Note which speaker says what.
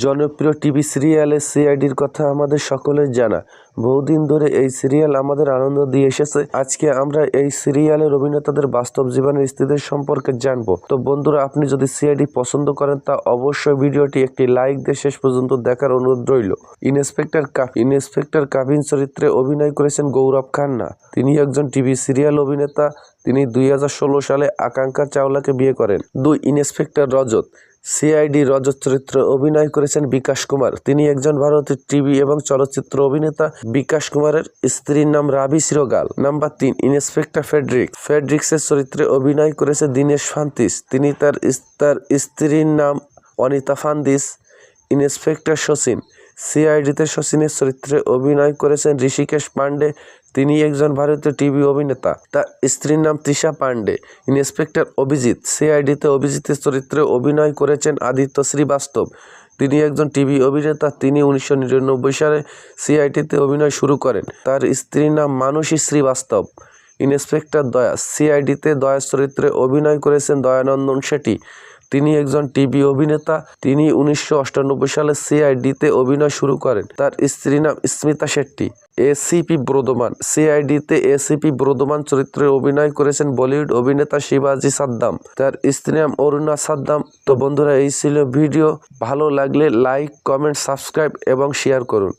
Speaker 1: জনপ্রিয় টিভি সিরিয়ালে সিআইডির কথা আমাদের সকলের জানা। বহুদিন ধরে এই সিরিয়াল আমাদের আনন্দ দিয়ে এসেছে। আজকে আমরা এই সিরিয়ালের অভিনেতাদের বাস্তব জীবনের স্ত্রীদের সম্পর্কে জানবো। তো বন্ধুরা, আপনি যদি সিআইডি পছন্দ করেন তা অবশ্যই ভিডিওটি একটি লাইক দিয়ে শেষ পর্যন্ত দেখার অনুরোধ রইল। ইন্সপেক্টর কাবিন চরিত্রে অভিনয় করেছেন গৌরব খান্না। তিনি একজন টিভি সিরিয়াল অভিনেতা। তিনি 2016 সালে আকাঙ্ক্ষা চাওলাকে বিয়ে করেন। 2. ইন্সপেক্টর রজত। সিআইডি রজত চরিত্রে অভিনয় করেছেন বিকাশ কুমার। তিনি একজন ভারতীয় টিভি এবং চলচ্চিত্র অভিনেতা। বিকাশ কুমারের স্ত্রীর নাম রাবি সিরোগাল। নাম্বার 3. ইন্সপেক্টর ফেডরিক্সের চরিত্রে অভিনয় করেছে দীনেশ ফান্তিস। তিনি তার স্ত্রীর নাম অনিতা ফান্দিস। ইন্সপেক্টর শচীন। সিআইডিতে শচীনের চরিত্রে অভিনয় করেছেন ঋষিকেশ পান্ডে। তিনি একজন ভারতীয় টিভি অভিনেতা। তার স্ত্রীর নাম তৃষা পান্ডে। ইন্সপেক্টর অভিজিৎ। সিআইডিতে অভিজিতের চরিত্রে অভিনয় করেছেন আদিত্য শ্রীবাস্তব। তিনি একজন টিভি অভিনেতা। তিনি 1999 সালে সিআইডিতে অভিনয় শুরু করেন। তার স্ত্রীর নাম মানসী শ্রীবাস্তব। ইন্সপেক্টর দয়া। সিআইডিতে দয়ার চরিত্রে অভিনয় করেছেন দয়ানন্দন শেঠি। তিনি একজন টিভি অভিনেতা। তিনি 1998 সালে সিআইডিতে অভিনয় শুরু করেন। তার স্ত্রীর নাম স্মিতা শেট্টি। এসিপি ব্রদমান। সিআইডিতে এসিপি ব্রদমান চরিত্রে অভিনয় করেছেন বলিউড অভিনেতা শিবাজি সাদ্দাম। তার স্ত্রীর নাম অরুণা সাদ্দাম। তো বন্ধুরা, এই ছিল ভিডিও। ভালো লাগলে লাইক, কমেন্ট, সাবস্ক্রাইব এবং শেয়ার করুন।